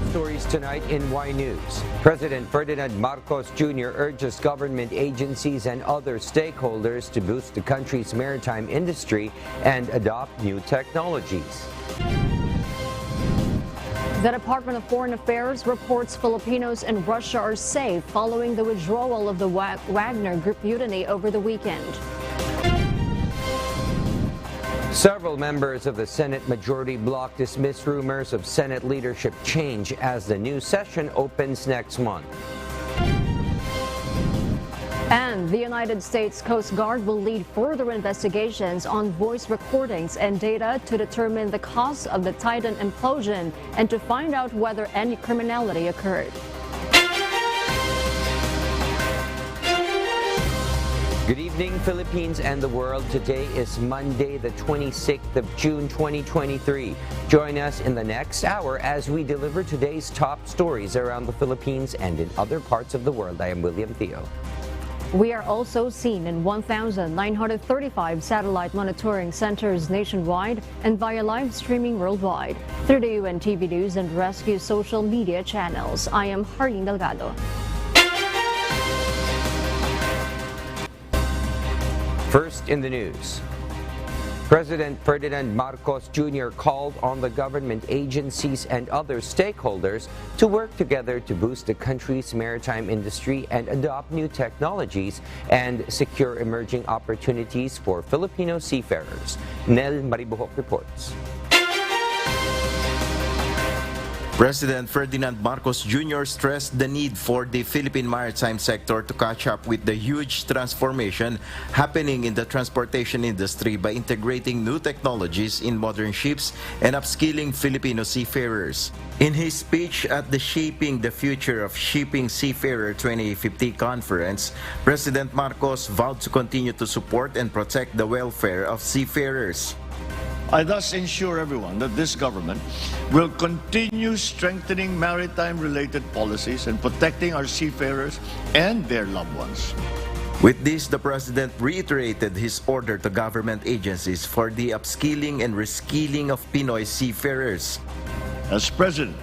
stories tonight in Y News. President Ferdinand Marcos Jr. urges government agencies and other stakeholders to boost the country's maritime industry and adopt new technologies. The Department of Foreign Affairs reports Filipinos in Russia are safe following the withdrawal of the Wagner group mutiny over the weekend. Several members of the Senate Majority Bloc dismiss rumors of Senate leadership change as the new session opens next month. And the United States Coast Guard will lead further investigations on voice recordings and data to determine the cause of the Titan implosion and to find out whether any criminality occurred. Good evening, Philippines and the world. Today is Monday, the 26th of June, 2023. Join us in the next hour as we deliver today's top stories around the Philippines and in other parts of the world. I am William Theo. We are also seen in 1,935 satellite monitoring centers nationwide and via live streaming worldwide through the UNTV News and Rescue social media channels. I am Harleen Delgado. First in the news, President Ferdinand Marcos Jr. called on the government agencies and other stakeholders to work together to boost the country's maritime industry and adopt new technologies and secure emerging opportunities for Filipino seafarers. Nel Maribuhok reports. President Ferdinand Marcos Jr. stressed the need for the Philippine maritime sector to catch up with the huge transformation happening in the transportation industry by integrating new technologies in modern ships and upskilling Filipino seafarers. In his speech at the Shaping the Future of Shipping Seafarer 2050 conference, President Marcos vowed to continue to support and protect the welfare of seafarers. I thus ensure everyone that this government will continue strengthening maritime-related policies and protecting our seafarers and their loved ones. With this, the President reiterated his order to government agencies for the upskilling and reskilling of Pinoy seafarers. As President,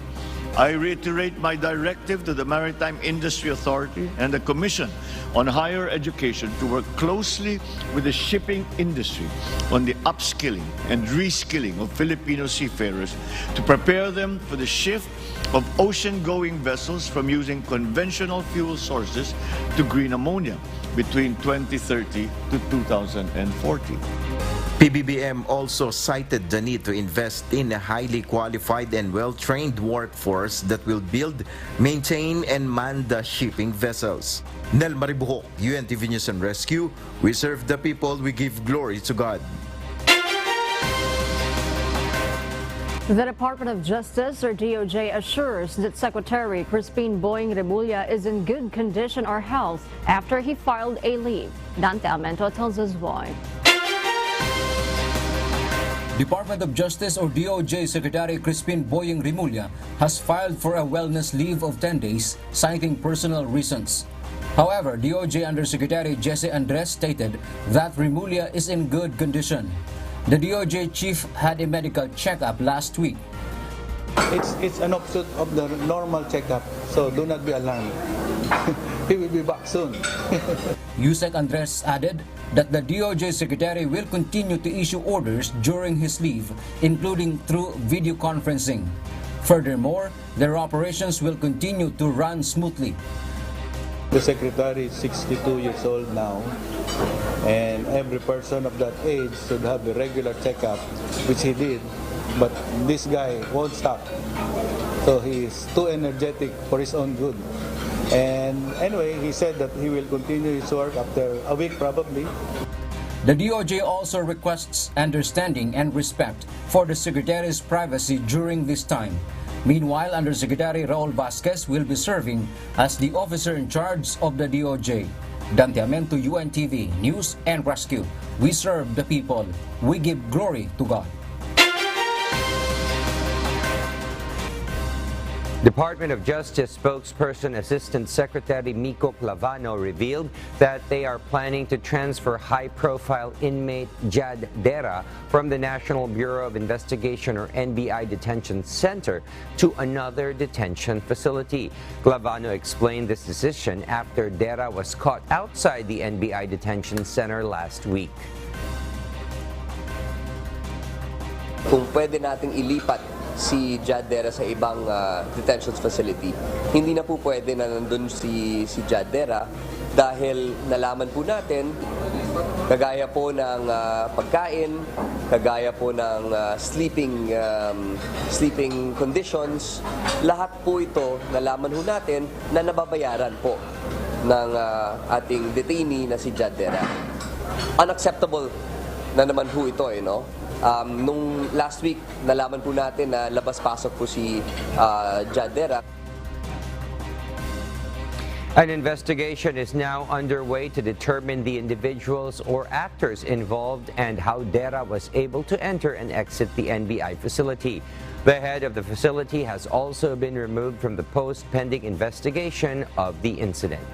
I reiterate my directive to the Maritime Industry Authority and the Commission on Higher Education to work closely with the shipping industry on the upskilling and reskilling of Filipino seafarers to prepare them for the shift of ocean-going vessels from using conventional fuel sources to green ammonia between 2030 to 2040. PBBM also cited the need to invest in a highly qualified and well-trained workforce that will build, maintain, and man the shipping vessels. Nel Maribuhok, UNTV News and Rescue. We serve the people, we give glory to God. The Department of Justice, or DOJ, assures that Secretary Crispin Boying Remulla is in good condition or health after he filed a leave. Dante Almento tells us why. Department of Justice or DOJ Secretary Crispin Boying Remulla has filed for a wellness leave of 10 days, citing personal reasons. However, DOJ Undersecretary Jesse Andres stated that Remulla is in good condition. The DOJ chief had a medical checkup last week. It's an offshoot of the normal checkup, so do not be alarmed. He will be back soon. Yusek Andres added that the DOJ Secretary will continue to issue orders during his leave, including through video conferencing. Furthermore, their operations will continue to run smoothly. The Secretary is 62 years old now, and every person of that age should have a regular checkup, which he did, but this guy won't stop. So he is too energetic for his own good. And anyway, he said that he will continue his work after a week probably. The DOJ also requests understanding and respect for the Secretary's privacy during this time. Meanwhile, Undersecretary Raul Vasquez will be serving as the officer in charge of the DOJ. Dante Almento, UNTV News and Rescue. We serve the people. We give glory to God. Department of Justice spokesperson Assistant Secretary Miko Clavano revealed that they are planning to transfer high-profile inmate Jad Dera from the National Bureau of Investigation or NBI Detention Center to another detention facility. Clavano explained this decision after Dera was caught outside the NBI Detention Center last week. Kung pwede nating ilipat si Jad Dera sa ibang detention facility, hindi na po pwede na nandun si Jad Dera dahil nalaman po natin kagaya po ng pagkain, kagaya po ng sleeping conditions, lahat po ito nalaman po natin na nababayaran po ng ating detainee na si Jad Dera. Unacceptable na naman po ito, no? Nung last week, nalaman po natin na labas-pasok po si Jad Dera. An investigation is now underway to determine the individuals or actors involved and how Dera was able to enter and exit the NBI facility. The head of the facility has also been removed from the post pending investigation of the incident.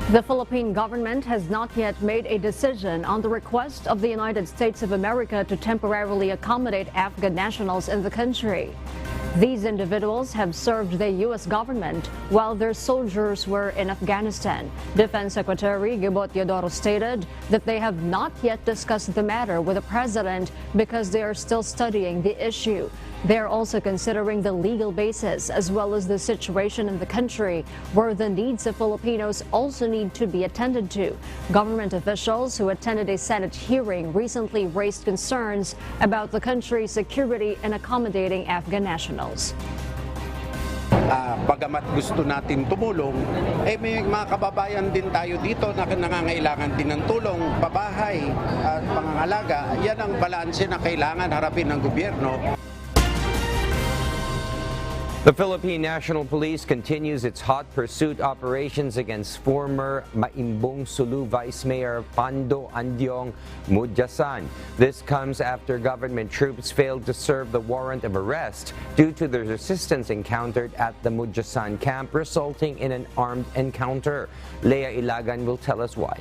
The Philippine government has not yet made a decision on the request of the United States of America to temporarily accommodate Afghan nationals in the country. These individuals have served the U.S. government while their soldiers were in Afghanistan. Defense Secretary Gibot Teodoro stated that they have not yet discussed the matter with the president because they are still studying the issue. They are also considering the legal basis as well as the situation in the country where the needs of Filipinos also need to be attended to. Government officials who attended a Senate hearing recently raised concerns about the country's security in accommodating Afghan nationals. Bagamat gusto natin tumulong, may mga kababayan din tayo dito na nangangailangan din ng tulong, pabahay at pangangalaga. Yan ang balanse na kailangan harapin ng gobyerno. The Philippine National Police continues its hot pursuit operations against former Maimbong Sulu Vice Mayor Pando Andiong Mudyasan. This comes after government troops failed to serve the warrant of arrest due to the resistance encountered at the Mudyasan camp, resulting in an armed encounter. Leah Ilagan will tell us why.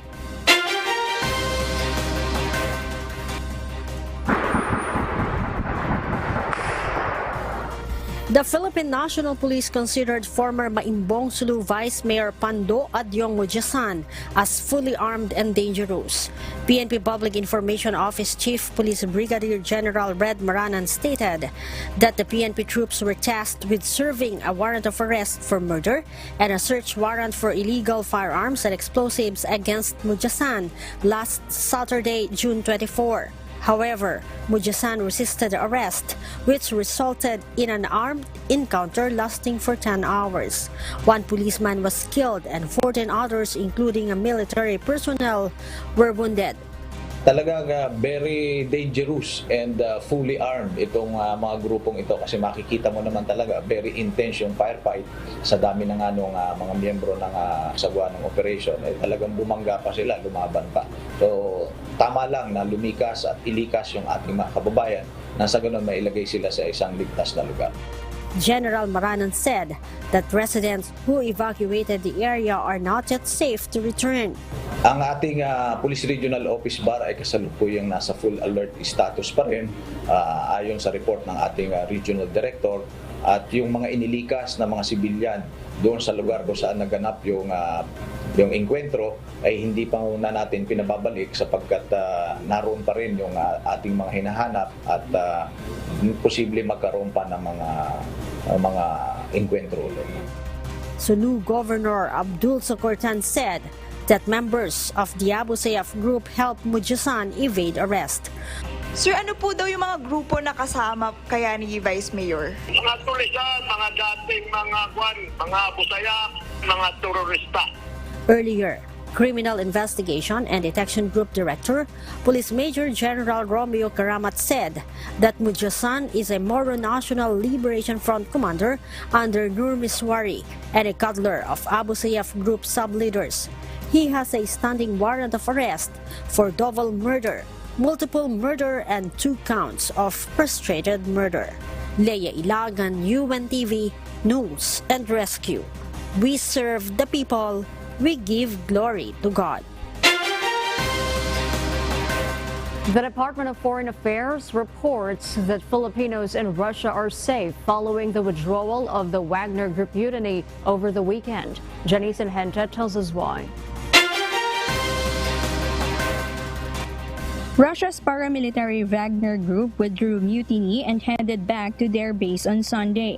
The Philippine National Police considered former Maimbong Sulu Vice Mayor Pando Andiong Mudyasan as fully armed and dangerous. PNP Public Information Office Chief Police Brigadier General Red Maranan stated that the PNP troops were tasked with serving a warrant of arrest for murder and a search warrant for illegal firearms and explosives against Mudyasan last Saturday, June 24. However, Mudyasan resisted arrest, which resulted in an armed encounter lasting for 10 hours. One policeman was killed and 14 others, including a military personnel, were wounded. Talagang very dangerous and fully armed itong mga grupong ito kasi makikita mo naman talaga very intense yung firefight sa dami ng mga miyembro ng sagwa ng operation. Talagang bumangga pa sila, lumaban pa. So tama lang na lumikas at ilikas yung ating mga kababayan na sa ganun mailagay sila sa isang ligtas na lugar. General Maranan said that residents who evacuated the area are not yet safe to return. Ang ating Police Regional Office Bar ay kasalukuyang nasa full alert status pa rin ayon sa report ng ating Regional Director, at yung mga inilikas na mga sibilyan doon sa lugar kung saan naganap yung engkwentro ay hindi pa na natin pinababalik sapagkat naroon pa rin yung ating mga hinahanap at posible magkaroon pa ng mga engkwentro ulit. Sulu Governor Abdul Socortan said that members of the Abu Sayyaf group helped Mudyasan evade arrest. Sir, ano po daw yung mga grupo na kasama kaya ni Vice Mayor? Mga tulisan, mga dating mga Abu Sayyaf, mga terorista. Earlier, Criminal Investigation and Detection Group Director, Police Major General Romeo Karamat said that Mudyasan is a Moro National Liberation Front commander under Nur Miswari and a cuddler of Abu Sayyaf group sub-leaders. He has a standing warrant of arrest for double murder, multiple murder, and 2 counts of frustrated murder. Leia Ilagan, UNTV, News and Rescue. We serve the people, we give glory to God. The Department of Foreign Affairs reports that Filipinos in Russia are safe following the withdrawal of the Wagner Group mutiny over the weekend. Janice Henta tells us why. Russia's paramilitary Wagner Group withdrew mutiny and headed back to their base on Sunday.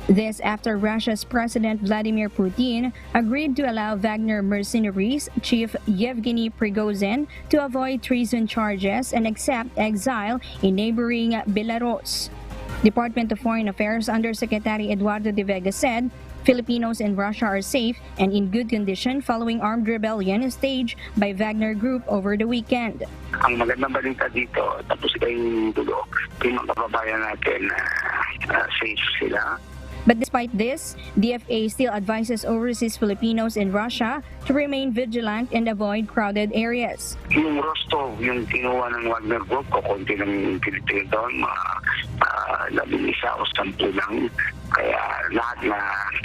This after Russia's President Vladimir Putin agreed to allow Wagner mercenaries Chief Yevgeny Prigozhin to avoid treason charges and accept exile in neighboring Belarus. Department of Foreign Affairs Undersecretary Eduardo de Vega said Filipinos in Russia are safe and in good condition following armed rebellion staged by Wagner Group over the weekend. Ang magandang balita dito, tapos kayong dulo, yung mga kababayan natin safe sila. But despite this, DFA still advises overseas Filipinos in Russia to remain vigilant and avoid crowded areas. Yung Rostov, yung kinuha ng Wagner Group, kukunti ng Pilipino doon, 11 o 10 lang. Kaya lahat na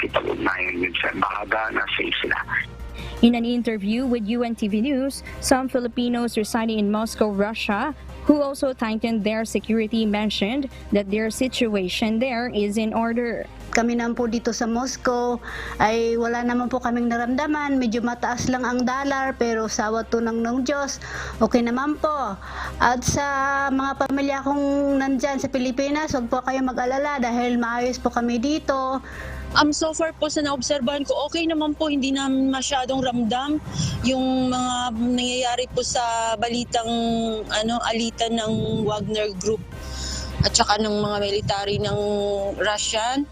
kitag-ugnayan yun sa bahaga na safe sila. In an interview with UNTV News, some Filipinos residing in Moscow, Russia, who also tightened their security, mentioned that their situation there is in order. Kami naman po dito sa Moscow ay wala naman po kaming naramdaman. Medyo mataas lang ang dollar pero sa tunang ng Diyos, okay naman po. At sa mga pamilya kong nandyan sa Pilipinas, huwag po kayo mag-alala dahil maayos po kami dito. So far po sa naobserbahan ko, okay naman po, hindi namin masyadong ramdam yung mga nangyayari po sa balitang alitan ng Wagner Group at saka ng mga military ng Russian.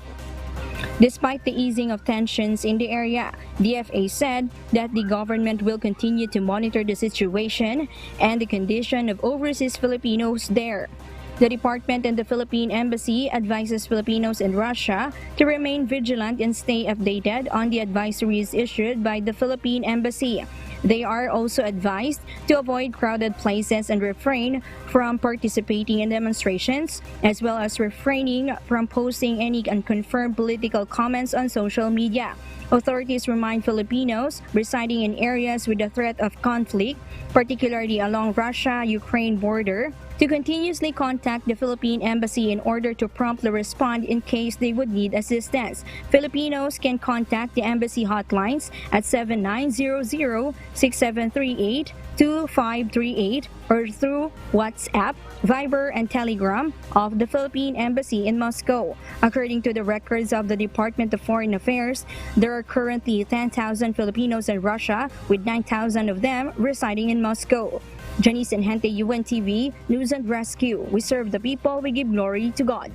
Despite the easing of tensions in the area, DFA said that the government will continue to monitor the situation and the condition of overseas Filipinos there. The department and the Philippine Embassy advises Filipinos in Russia to remain vigilant and stay updated on the advisories issued by the Philippine Embassy. They are also advised to avoid crowded places and refrain from participating in demonstrations, as well as refraining from posting any unconfirmed political comments on social media. Authorities remind Filipinos residing in areas with a threat of conflict, particularly along Russia-Ukraine border, to continuously contact the Philippine Embassy in order to promptly respond in case they would need assistance. Filipinos can contact the embassy hotlines at 7900-6738-2538 or through WhatsApp, Viber, and Telegram of the Philippine Embassy in Moscow. According to the records of the Department of Foreign Affairs, there are currently 10,000 Filipinos in Russia, with 9,000 of them residing in Moscow. Janice Henta, UNTV, News and Rescue. We serve the people, we give glory to God.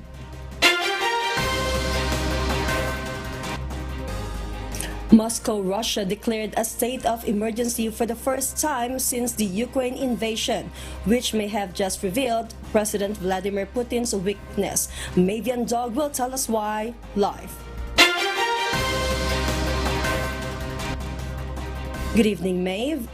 Moscow, Russia declared a state of emergency for the first time since the Ukraine invasion, which may have just revealed President Vladimir Putin's weakness. Mavian Dog will tell us why live. Good evening, Maeve.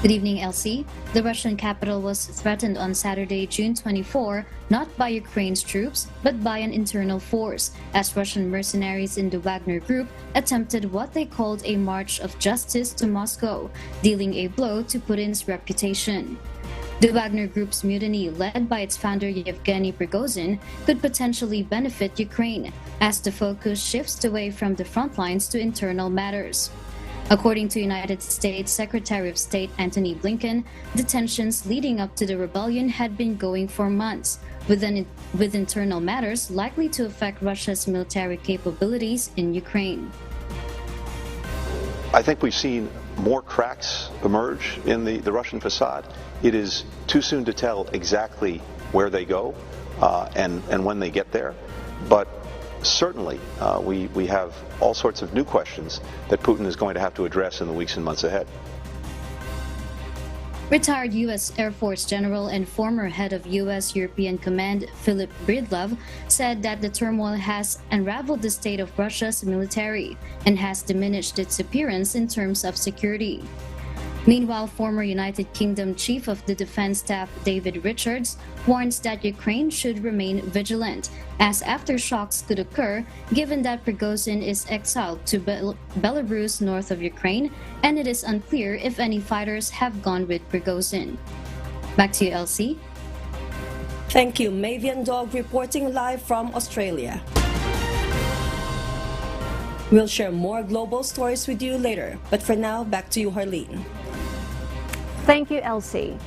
Good evening, Elsie. The Russian capital was threatened on Saturday, June 24, not by Ukraine's troops, but by an internal force, as Russian mercenaries in the Wagner Group attempted what they called a march of justice to Moscow, dealing a blow to Putin's reputation. The Wagner Group's mutiny, led by its founder Yevgeny Prigozhin, could potentially benefit Ukraine, as the focus shifts away from the front lines to internal matters. According to United States Secretary of State Antony Blinken, the tensions leading up to the rebellion had been going for months, with internal matters likely to affect Russia's military capabilities in Ukraine. I think we've seen more cracks emerge in the Russian facade. It is too soon to tell exactly where they go and when they get there, but certainly, we have all sorts of new questions that Putin is going to have to address in the weeks and months ahead. Retired U.S. Air Force General and former head of U.S. European Command Philip Breedlove said that the turmoil has unraveled the state of Russia's military and has diminished its appearance in terms of security. Meanwhile, former United Kingdom Chief of the Defense Staff David Richards warns that Ukraine should remain vigilant, as aftershocks could occur given that Prigozhin is exiled to Belarus north of Ukraine, and it is unclear if any fighters have gone with Prigozhin. Back to you, Elsie. Thank you, Mavian Dog, reporting live from Australia. We'll share more global stories with you later, but for now, back to you, Harleen. Thank you, Elsie.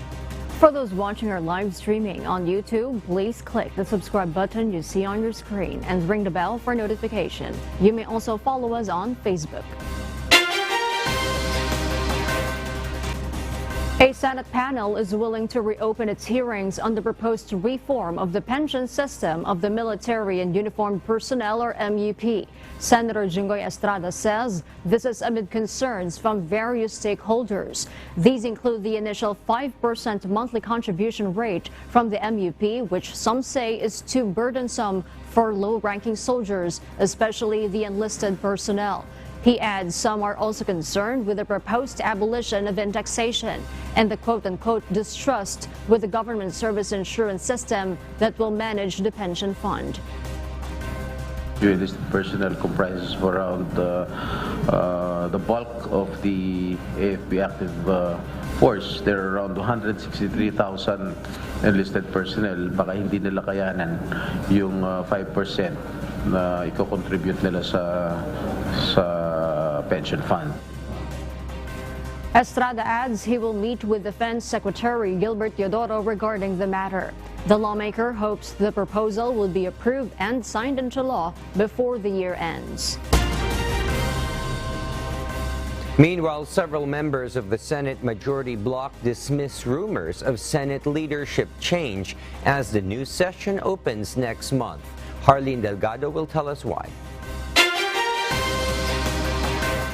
For those watching our live streaming on YouTube, please click the subscribe button you see on your screen and ring the bell for notification. You may also follow us on Facebook. A Senate panel is willing to reopen its hearings on the proposed reform of the pension system of the military and uniformed personnel, or MUP. Senator Jinggoy Estrada says this is amid concerns from various stakeholders. These include the initial 5% monthly contribution rate from the MUP, which some say is too burdensome for low-ranking soldiers, especially the enlisted personnel. He adds some are also concerned with the proposed abolition of indexation and the quote-unquote distrust with the government service insurance system that will manage the pension fund. Enlisted personnel comprises around the bulk of the AFP active force. There are around 163,000 enlisted personnel. Baka hindi nila kayanan yung 5% na i-contribute nila sa pension fund. Estrada adds he will meet with Defense Secretary Gilbert Teodoro regarding the matter. The lawmaker hopes the proposal will be approved and signed into law before the year ends. Meanwhile, several members of the Senate majority bloc dismiss rumors of Senate leadership change as the new session opens next month. Harleen Delgado will tell us why.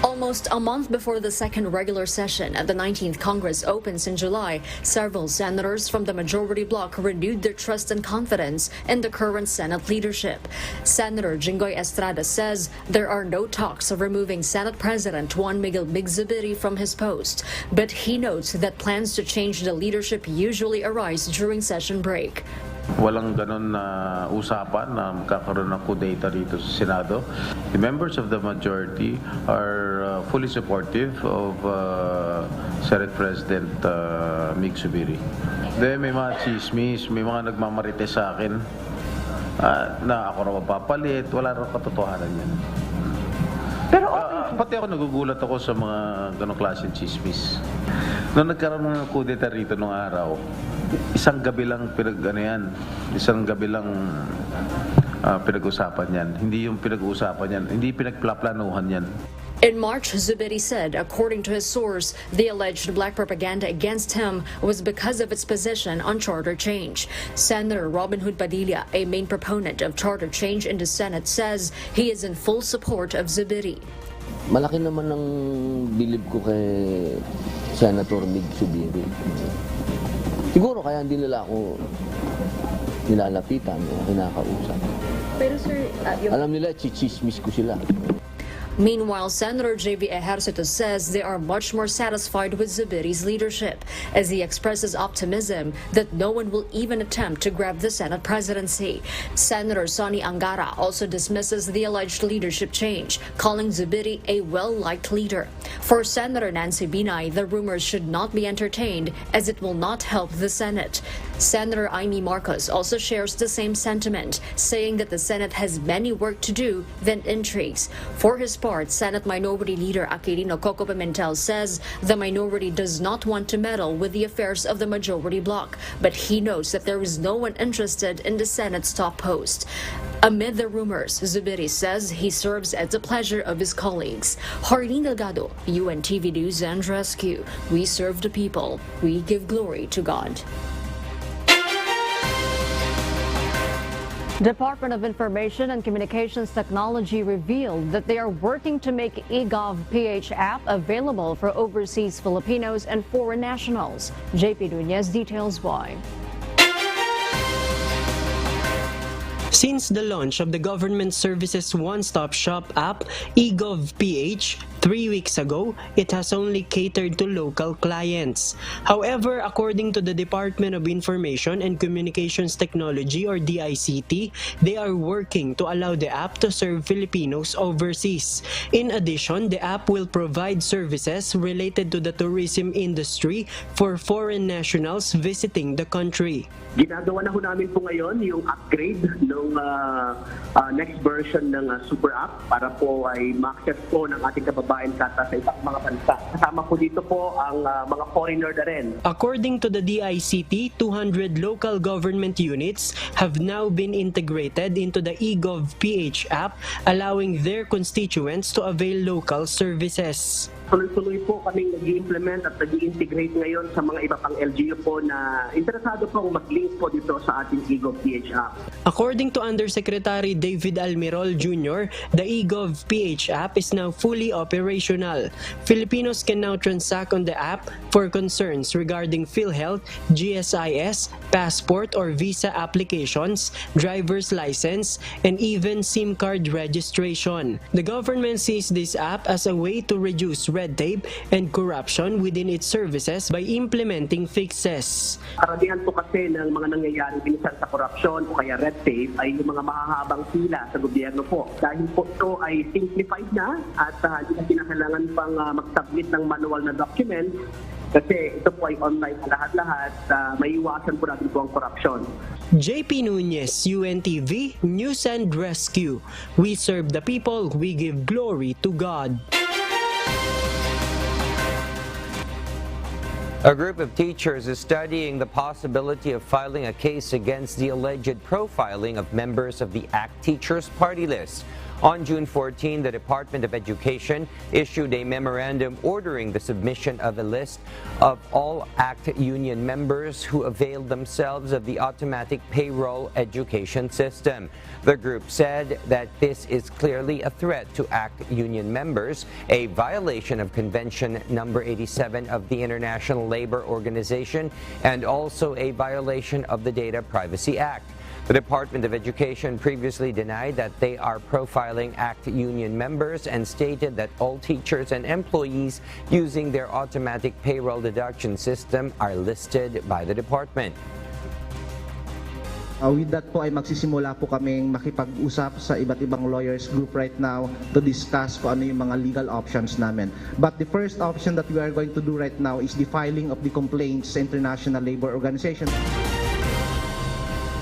Almost a month before the second regular session at the 19th Congress opens in July, several senators from the majority bloc renewed their trust and confidence in the current Senate leadership. Senator Jinggoy Estrada says there are no talks of removing Senate President Juan Miguel Zubiri from his post, but he notes that plans to change the leadership usually arise during session break. Walang ganon na usapan na magkakaroon ng coup d'etat dito sa Senado. The members of the majority are fully supportive of Senate President Mig Zubiri. May mga chismis, may mga nagmamarites sa akin na ako raw mapapalit, wala raw katotohanan yan. Pero pati ako nagugulat ako sa mga ganong klaseng chismis. Noong nagkaroon ng coup d'etat rito nung araw, isang gabi lang pinag-usapan yan. Hindi yung pinag-uusapan yan, hindi pinagplaplanuhan yan. In March, Zubiri said, according to his source, the alleged black propaganda against him was because of its position on charter change. Senator Robin Hood Padilla, a main proponent of charter change in the Senate, says he is in full support of Zubiri. Malaki naman ang bilib ko kay Senator Mig Zubiri. Siguro kaya hindi nila ako nilalapitan o kinakausap. Pero sir, alam nila, chichismis ko sila. Meanwhile, Senator J.V. Ejercito says they are much more satisfied with Zubiri's leadership, as he expresses optimism that no one will even attempt to grab the Senate presidency. Senator Sonny Angara also dismisses the alleged leadership change, calling Zubiri a well-liked leader. For Senator Nancy Binay, the rumors should not be entertained, as it will not help the Senate. Senator Amy Marcos also shares the same sentiment, saying that the Senate has many work to do than intrigues. For his part, Senate Minority Leader Aquilino Coco Pimentel says the minority does not want to meddle with the affairs of the majority bloc, but he notes that there is no one interested in the Senate's top post. Amid the rumors, Zubiri says he serves at the pleasure of his colleagues. Harleen Delgado, UNTV News and Rescue. We serve the people. We give glory to God. Department of Information and Communications Technology revealed that they are working to make eGov.ph app available for overseas Filipinos and foreign nationals. JP Nunez details why. Since the launch of the Government Services One-Stop Shop app, eGov.ph, 3 weeks ago, it has only catered to local clients. However, according to the Department of Information and Communications Technology or DICT, they are working to allow the app to serve Filipinos overseas. In addition, the app will provide services related to the tourism industry for foreign nationals visiting the country. Ginagawa na ho namin po ngayon yung upgrade ng next version ng Super App para po ay ma-access po ng ating kababayan sa ibang mga bansa. Kasama po dito po ang mga foreigner na rin. According to the DICT, 200 local government units have now been integrated into the eGov.ph app, allowing their constituents to avail local services. Tuloy-tuloy po kaming nag-i-implement at nag-i-integrate ngayon sa mga iba pang LGU po na interesado pong mag-link po dito sa ating eGov.ph app. According to Undersecretary David Almirol Jr., the eGov.ph app is now fully operational. Filipinos can now transact on the app for concerns regarding PhilHealth, GSIS, passport or visa applications, driver's license, and even SIM card registration. The government sees this app as a way to reduce red tape and corruption within its services by implementing fixes. Karamihan po kasi ng mga nangyayari minsan sa korupsyon o kaya red tape ay yung mga mahahabang pila sa gobyerno po. Dahil po ito ay simplified na at hindi na kinakailangan pang mag-submit ng manual na document kasi ito po ay online sa lahat-lahat. Maiiwasan po natin po ang korupsyon. JP Nunez, UNTV, News and Rescue. We serve the people, we give glory to God. A group of teachers is studying the possibility of filing a case against the alleged profiling of members of the ACT Teachers Party List. On June 14, the Department of Education issued a memorandum ordering the submission of a list of all ACT union members who availed themselves of the automatic payroll education system. The group said that this is clearly a threat to ACT union members, a violation of Convention number 87 of the International Labor Organization, and also a violation of the Data Privacy Act. The Department of Education previously denied that they are profiling ACT union members and stated that all teachers and employees using their automatic payroll deduction system are listed by the department. With that po ay magsisimula po kaming makipag-usap sa iba't ibang lawyers group right now to discuss kung ano yung mga legal options namin. But the first option that we are going to do right now is the filing of the complaints sa International Labor Organization.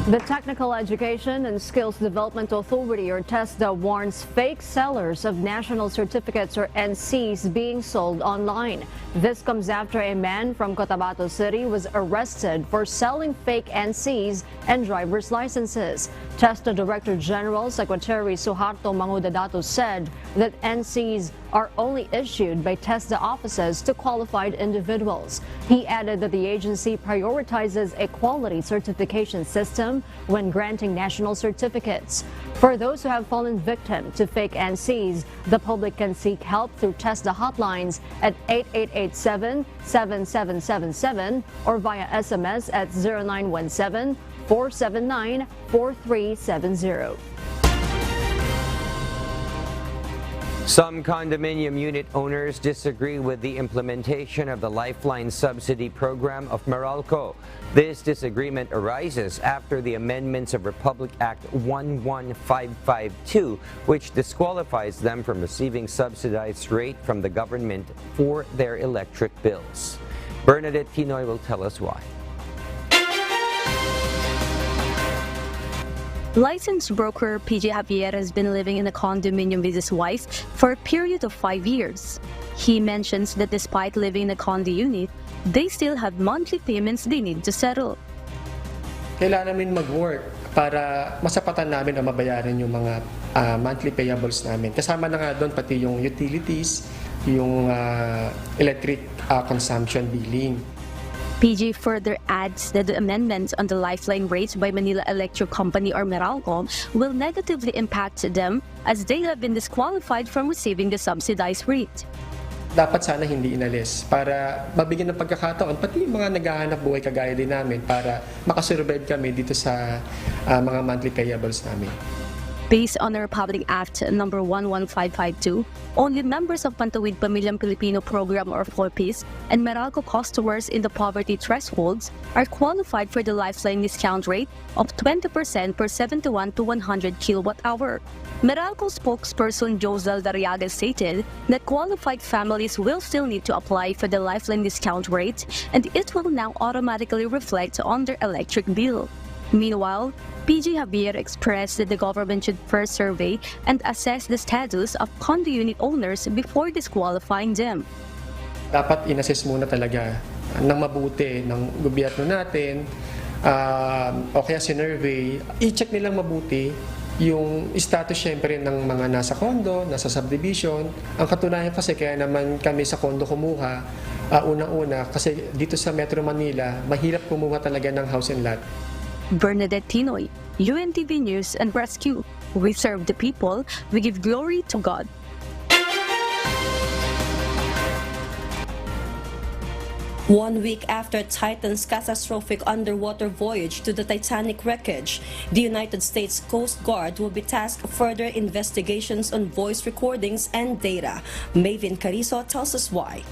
The Technical Education and Skills Development Authority, or TESDA, warns fake sellers of national certificates, or NCs, being sold online. This comes after a man from Cotabato City was arrested for selling fake NCs and driver's licenses. TESDA Director General Secretary Suharto Mangudadato said that NCs are only issued by TESDA offices to qualified individuals. He added that the agency prioritizes a quality certification system when granting national certificates. For those who have fallen victim to fake NCs, the public can seek help through TESDA hotlines at 8887-7777 or via SMS at 0917-479-4370. Some condominium unit owners disagree with the implementation of the Lifeline subsidy program of Meralco. This disagreement arises after the amendments of Republic Act 11552, which disqualifies them from receiving subsidized rate from the government for their electric bills. Bernadette Quinoy will tell us why. Licensed broker PJ Javier has been living in a condominium with his wife for a period of 5 years. He mentions that despite living in a condo unit, they still have monthly payments they need to settle. Kailangan namin mag-work para masapatan namin na mabayaran yung mga monthly payables namin. Kasama na nga doon pati yung utilities, yung electric consumption billing. PG further adds that the amendments on the lifeline rates by Manila Electric Company or Meralco will negatively impact them as they have been disqualified from receiving the subsidized rate. Dapat sana hindi inalis para mabigyan ng pagkakataon pati yung mga naghahanap buhay kagaya din namin para makasurvive kami dito sa mga monthly payables namin. Based on the Republic Act number 11552, only members of Pantawid Pamilyang Pilipino Program or FOPIS and Meralco customers in the poverty thresholds are qualified for the lifeline discount rate of 20% per 71 to 100 kilowatt-hour. Meralco spokesperson Josel Dariaga stated that qualified families will still need to apply for the lifeline discount rate and it will now automatically reflect on their electric bill. Meanwhile, PG Javier expressed that the government should first survey and assess the status of condo unit owners before disqualifying them. Dapat inassess muna talaga ng mabuti ng gobyerno natin o kaya sinurvey, i-check nilang mabuti yung status syempre ng mga nasa condo, nasa subdivision. Ang katunayan kasi kaya naman kami sa condo kumuha, unang-una kasi dito sa Metro Manila, mahirap kumuha talaga ng house and lot. Bernadette Tinoy, UNTV News and Rescue. We serve the people, we give glory to God. One week after Titan's catastrophic underwater voyage to the Titanic wreckage, the United States Coast Guard will be tasked further investigations on voice recordings and data. Maven Carizo tells us why.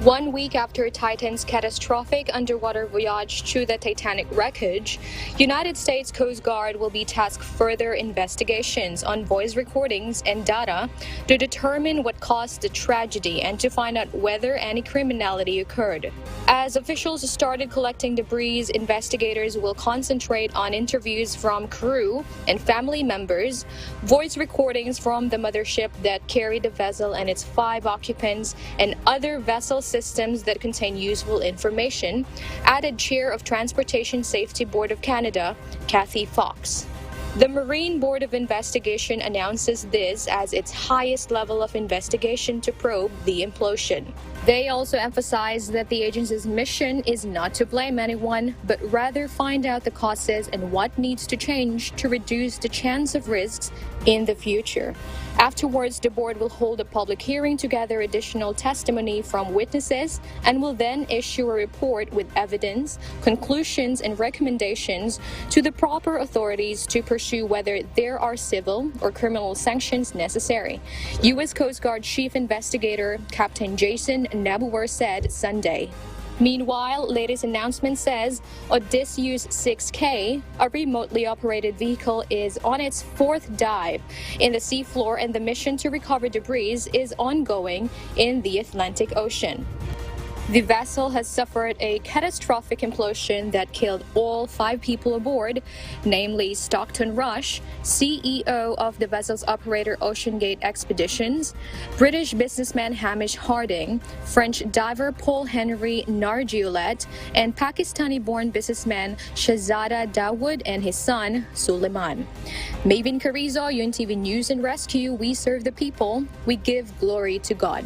1 week after Titan's catastrophic underwater voyage to the Titanic wreckage, United States Coast Guard will be tasked further investigations on voice recordings and data to determine what caused the tragedy and to find out whether any criminality occurred. As officials started collecting debris, investigators will concentrate on interviews from crew and family members, voice recordings from the mothership that carried the vessel and its 5 occupants, and other vessel systems that contain useful information, added Chair of Transportation Safety Board of Canada, Kathy Fox. The Marine Board of Investigation announces this as its highest level of investigation to probe the implosion. They also emphasize that the agency's mission is not to blame anyone, but rather find out the causes and what needs to change to reduce the chance of risks in the future. Afterwards, the board will hold a public hearing to gather additional testimony from witnesses and will then issue a report with evidence, conclusions, and recommendations to the proper authorities to pursue whether there are civil or criminal sanctions necessary. U.S. Coast Guard Chief Investigator Captain Jason Nabuwer said Sunday. Meanwhile, latest announcement says Odysseus 6K, a remotely operated vehicle, is on its 4th dive in the seafloor and the mission to recover debris is ongoing in the Atlantic Ocean. The vessel has suffered a catastrophic implosion that killed all 5 people aboard, namely Stockton Rush, CEO of the vessel's operator OceanGate Expeditions, British businessman Hamish Harding, French diver Paul Henry Nargiolet, and Pakistani-born businessman Shahzada Dawood and his son Suleiman. Maven Carizo, UNTV News and Rescue. We serve the people. We give glory to God.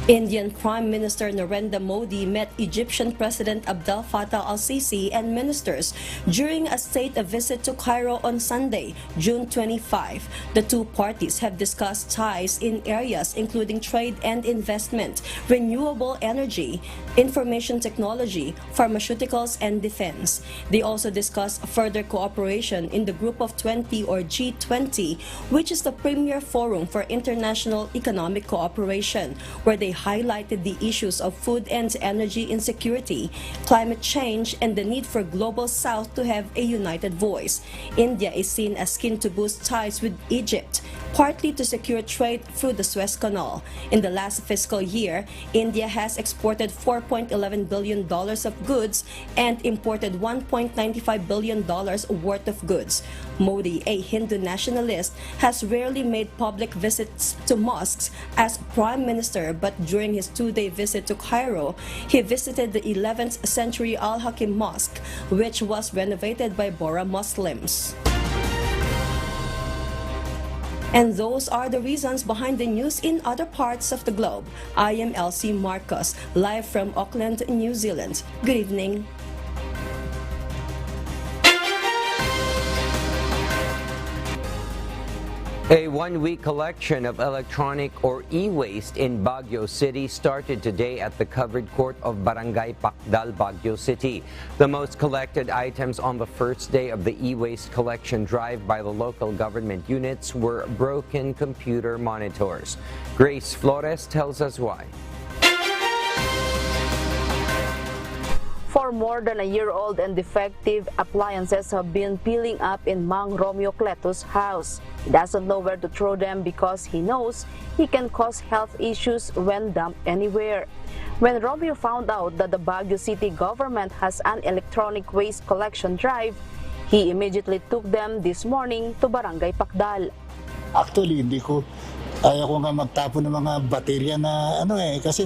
Indian Prime Minister Narendra Modi met Egyptian President Abdel Fattah al-Sisi and ministers during a state visit to Cairo on Sunday, June 25. The two parties have discussed ties in areas including trade and investment, renewable energy, information technology, pharmaceuticals, and defense. They also discussed further cooperation in the Group of 20 or G20, which is the premier forum for international economic cooperation, where they highlighted the issues of food and energy insecurity, climate change, and the need for Global South to have a united voice. India is seen as keen to boost ties with Egypt, partly to secure trade through the Suez Canal. In the last fiscal year, India has exported $4.11 billion of goods and imported $1.95 billion worth of goods. Modi, a Hindu nationalist, has rarely made public visits to mosques as prime minister, but during his 2-day visit to Cairo, he visited the 11th century Al-Hakim Mosque, which was renovated by Bohra Muslims. And those are the reasons behind the news in other parts of the globe. I am Elsie Marcos, live from Auckland, New Zealand. Good evening. A one-week collection of electronic or e-waste in Baguio City started today at the covered court of Barangay Pacdal, Baguio City. The most collected items on the first day of the e-waste collection drive by the local government units were broken computer monitors. Grace Flores tells us why. For more than a year-old and defective appliances have been piling up in Mang Romeo Cleto's house. He doesn't know where to throw them because he knows he can cause health issues when dumped anywhere. When Romeo found out that the Baguio City government has an electronic waste collection drive, he immediately took them this morning to Barangay Pacdal. Actually, ayaw ko nga magtapon ng mga baterya na kasi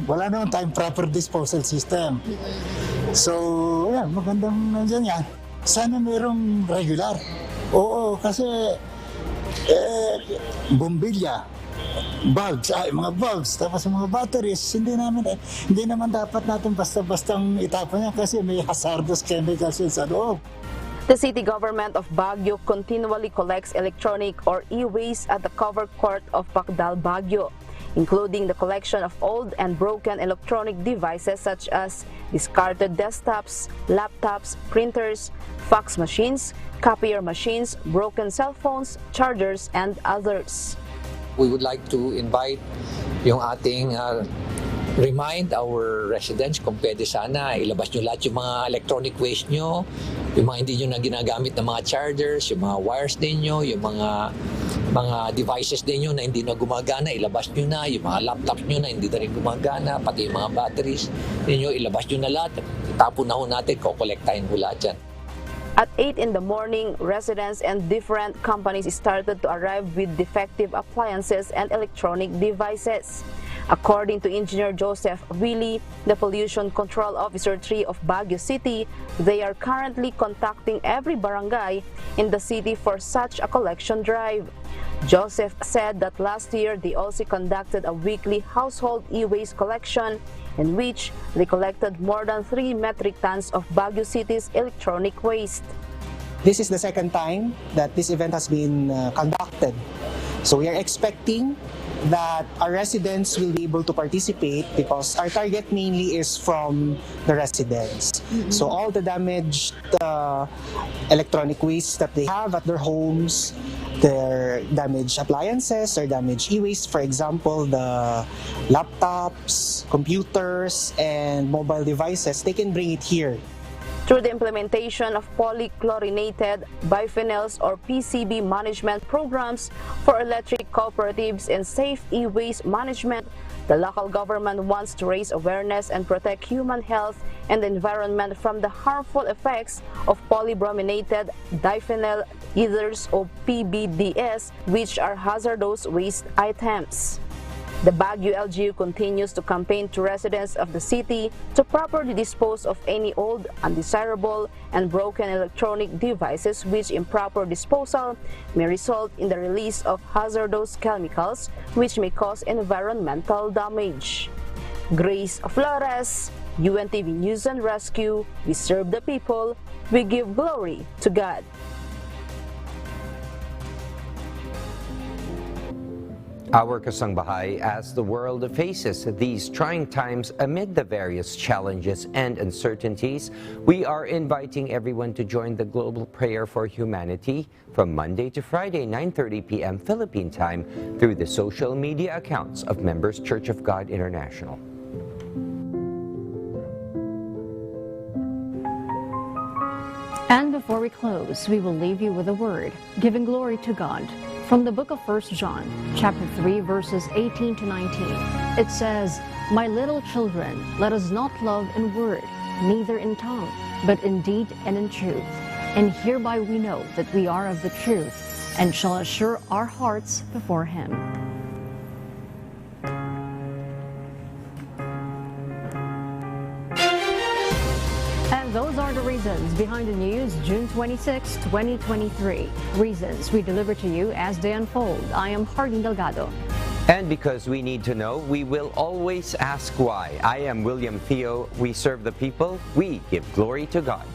wala naman tayong proper disposal system. So, yan, magandang nandiyan yan. Sana mayroong regular. Oo, kasi bombilya, bulbs, mga bulbs, tapos mga batteries, hindi naman dapat natin basta-bastang itapon yan kasi may hazardous chemicals yun sa loob. The city government of Baguio continually collects electronic or e-waste at the covered court of Pacdal, Baguio, including the collection of old and broken electronic devices such as discarded desktops, laptops, printers, fax machines, copier machines, broken cell phones, chargers, and others. We would like to invite yung ating remind our residents kung pwede sana ilabas nyo lahat yung mga electronic waste nyo, yung mga hindi nyo na ginagamit na mga chargers, yung mga wires ninyo, yung mga devices ninyo na hindi na gumagana, ilabas nyo na, yung mga laptops nyo na hindi na rin gumagana, pati yung mga batteries ninyo, ilabas nyo na lahat, itapon na ho natin, kukolektahin ho lahat yan. At 8 in the morning, residents and different companies started to arrive with defective appliances and electronic devices. According to Engineer Joseph Willie, the Pollution Control Officer 3 of Baguio City, they are currently contacting every barangay in the city for such a collection drive. Joseph said that last year they also conducted a weekly household e-waste collection in which they collected more than 3 metric tons of Baguio City's electronic waste. This is the second time that this event has been conducted. So we are expecting that our residents will be able to participate because our target mainly is from the residents. So all the damaged electronic waste that they have at their homes, their damaged appliances or damaged e-waste, for example, the laptops, computers, and mobile devices, they can bring it here. Through the implementation of polychlorinated biphenyls or PCB management programs for electric cooperatives and safe e-waste management, the local government wants to raise awareness and protect human health and the environment from the harmful effects of polybrominated diphenyl ethers or PBDS, which are hazardous waste items. The Baguio LGU continues to campaign to residents of the city to properly dispose of any old, undesirable, and broken electronic devices which improper disposal may result in the release of hazardous chemicals which may cause environmental damage. Grace Flores, UNTV News and Rescue, we serve the people, we give glory to God. Our kasangbahay, as the world faces these trying times amid the various challenges and uncertainties, we are inviting everyone to join the global prayer for humanity from Monday to Friday, 9:30 p.m. Philippine time through the social media accounts of Members Church of God International. And before we close, we will leave you with a word, giving glory to God. From the book of 1 John, chapter 3, verses 18 to 19, it says, "My little children, let us not love in word, neither in tongue, but in deed and in truth. And hereby we know that we are of the truth, and shall assure our hearts before Him." And those are the reasons behind the news, June 26, 2023. Reasons we deliver to you as they unfold. I am Harding Delgado. And because we need to know, we will always ask why. I am William Theo. We serve the people. We give glory to God.